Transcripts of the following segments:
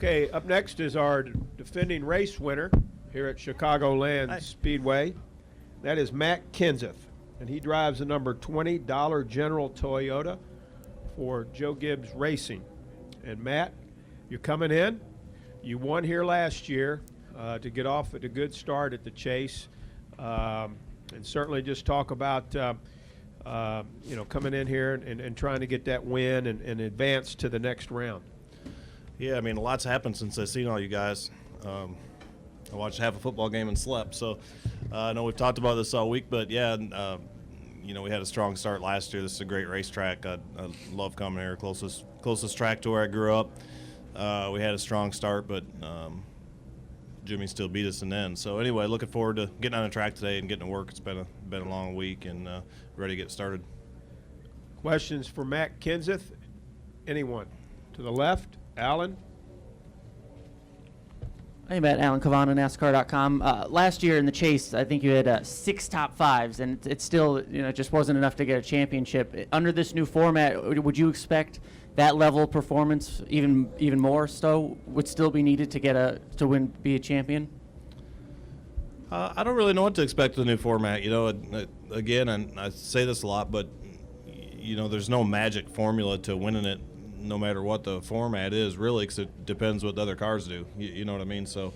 Okay, up next is our defending race winner here at Chicagoland Speedway. That is Matt Kenseth, and he drives the number 20 Dollar General Toyota for Joe Gibbs Racing. And Matt, you're coming in. You won here last year to get off at a good start at the chase, and certainly just talk about coming in here and trying to get that win and advance to the next round. Yeah, I mean, a lot's happened since I've seen all you guys. I watched half a football game and slept, so I know we've talked about this all week, but yeah, we had a strong start last year. This is a great racetrack. I love coming here, closest track to where I grew up. We had a strong start, but Jimmy still beat us in the end. So anyway, looking forward to getting on the track today and getting to work. It's been a long week and ready to get started. Questions for Matt Kenseth? Anyone? To the left, Alan. Hey, Matt. Alan Cavana, NASCAR.com. Last year in the chase, I think you had 6 top 5s, and it still, just wasn't enough to get a championship. Under this new format, would you expect that level of performance, even more so, would still be needed to be a champion? I don't really know what to expect with the new format. Again, and I say this a lot, but there's no magic formula to winning it, no matter what the format is, really, because it depends what the other cars do. You know what I mean? So,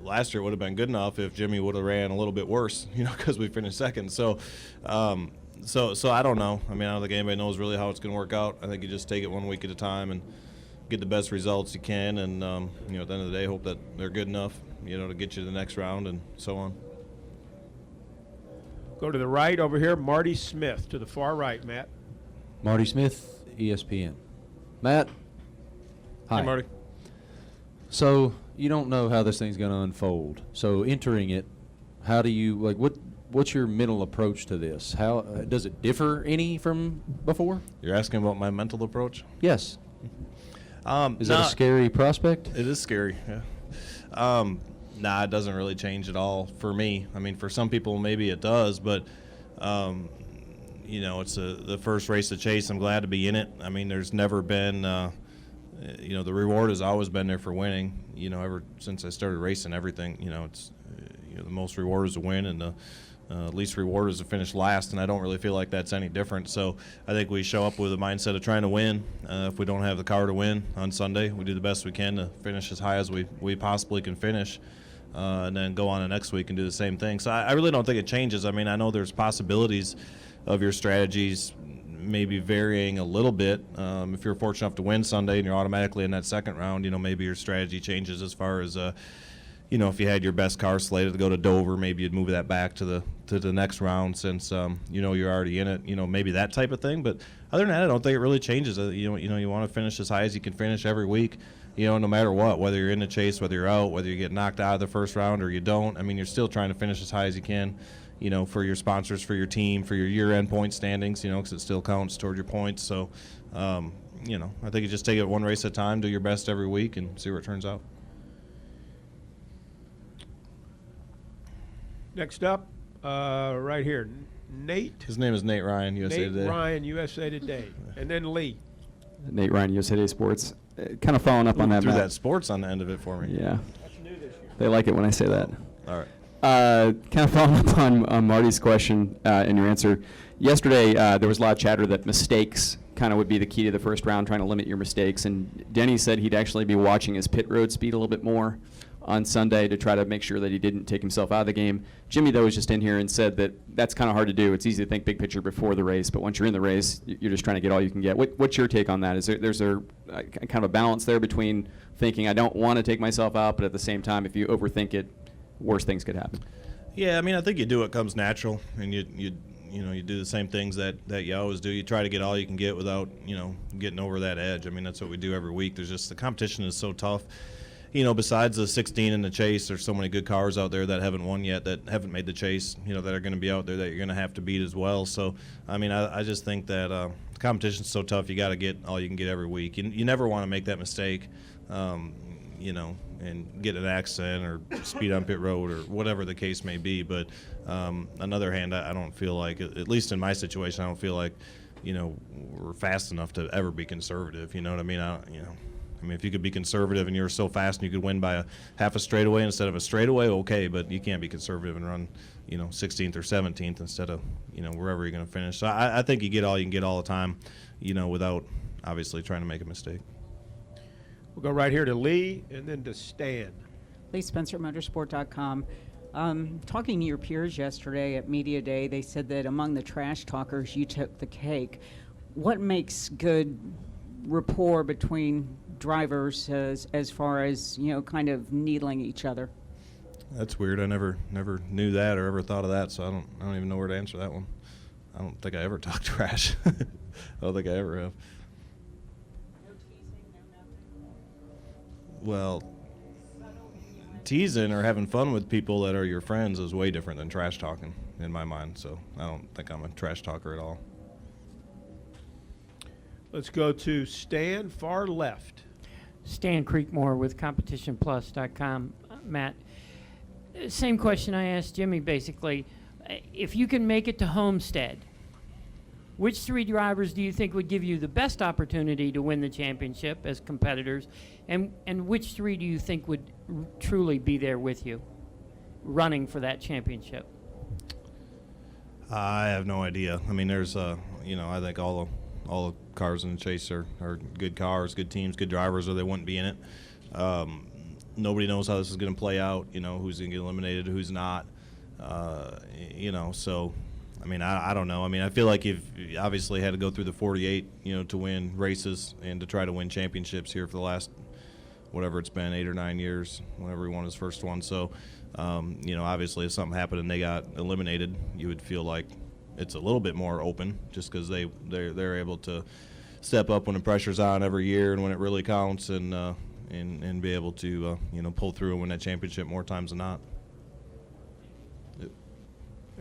last year it would have been good enough if Jimmy would have ran a little bit worse, because we finished second. So I don't know. I don't think anybody knows really how it's going to work out. I think you just take it one week at a time and get the best results you can, and at the end of the day, hope that they're good enough, to get you to the next round and so on. Go to the right over here, Marty Smith. To the far right, Matt. Marty Smith, ESPN. Matt. Hi. Hey, Marty. So you don't know how this thing's going to unfold. So entering it, how do you what's your mental approach to this? How does it differ any from before? You're asking about my mental approach? Yes. Is that a scary prospect? It is scary. Yeah. It doesn't really change at all for me. For some people maybe it does, but it's the first race to chase. I'm glad to be in it. There's never been, the reward has always been there for winning. Ever since I started racing, everything, it's the most reward is to win, and the least reward is to finish last. And I don't really feel like that's any different. So I think we show up with a mindset of trying to win. If we don't have the car to win on Sunday, we do the best we can to finish as high as we possibly can finish. And then go on the next week and do the same thing. So I really don't think it changes. I know there's possibilities of your strategies maybe varying a little bit. If you're fortunate enough to win Sunday and you're automatically in that second round, maybe your strategy changes as far as, if you had your best car slated to go to Dover, maybe you'd move that back to the next round since, you're already in it, maybe that type of thing. But other than that, I don't think it really changes. You want to finish as high as you can finish every week. No matter what, whether you're in the chase, whether you're out, whether you get knocked out of the first round or you don't, you're still trying to finish as high as you can, for your sponsors, for your team, for your year-end point standings, because it still counts toward your points. So, I think you just take it one race at a time, do your best every week, and see where it turns out. Next up, right here, Nate. His name is Nate Ryan, USA Today. Nate Ryan, USA Today. And then Lee. Nate Ryan, USA Today Sports. Kind of following up on that. Threw that sports on the end of it for me. Yeah. That's new this year. They like it when I say that. All right. Kind of following up on Marty's question and your answer. Yesterday, there was a lot of chatter that mistakes kind of would be the key to the first round, trying to limit your mistakes. And Denny said he'd actually be watching his pit road speed a little bit more on Sunday to try to make sure that he didn't take himself out of the game. Jimmy, though, was just in here and said that that's kind of hard to do. It's easy to think big picture before the race, but once you're in the race, you're just trying to get all you can get. What's your take on that? Is there's a kind of a balance there between thinking I don't want to take myself out, but at the same time, if you overthink it, worse things could happen? Yeah, I think you do what comes natural, and you do the same things that you always do. You try to get all you can get without, getting over that edge. That's what we do every week. There's just the competition is so tough. Besides the 16 in the chase, there's so many good cars out there that haven't won yet, that haven't made the chase, that are going to be out there that you're going to have to beat as well. So, I just think that the competition's so tough, you got to get all you can get every week. You never want to make that mistake, and get an accident or speed on pit road or whatever the case may be. But on the other hand, I don't feel like, at least in my situation, I don't feel like, we're fast enough to ever be conservative. You know what I mean? I mean, if you could be conservative and you're so fast and you could win by a half a straightaway instead of a straightaway, okay, but you can't be conservative and run, 16th or 17th instead of, wherever you're going to finish. So I think you get all you can get all the time, without obviously trying to make a mistake. We'll go right here to Lee and then to Stan. Lee Spencer, Motorsport.com. Talking to your peers yesterday at Media Day, they said that among the trash talkers, you took the cake. What makes good rapport between drivers as far as, kind of needling each other? That's weird. I never knew that or ever thought of that, so I don't even know where to answer that one. I don't think I ever talk trash. I don't think I ever have. No teasing, no nothing. Well, teasing or having fun with people that are your friends is way different than trash talking in my mind, so I don't think I'm a trash talker at all. Let's go to Stan, far left. Stan Creekmore with CompetitionPlus.com. Matt, same question I asked Jimmy, basically. If you can make it to Homestead, which three drivers do you think would give you the best opportunity to win the championship as competitors, and which three do you think would truly be there with you, running for that championship? I have no idea. I mean, there's, I think all the cars in the chase are good cars, good teams, good drivers, or they wouldn't be in it. Nobody knows how this is going to play out, who's going to get eliminated, who's not, so, I mean, I don't know. I mean, I feel like you've obviously had to go through the 48, to win races and to try to win championships here for the last, whatever it's been, 8 or 9 years, whenever he won his first one. So, obviously if something happened and they got eliminated, you would feel like it's a little bit more open just because they're able to step up when the pressure's on every year and when it really counts and be able to, pull through and win that championship more times than not.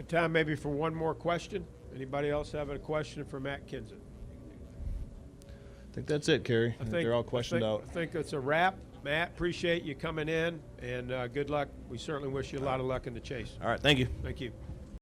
Time maybe for one more question. Anybody else have a question for Matt Kenseth? I think that's it, Kerry. I think they're all questioned out. I think it's a wrap. Matt, appreciate you coming in, and good luck. We certainly wish you a lot of luck in the chase. All right, thank you. Thank you.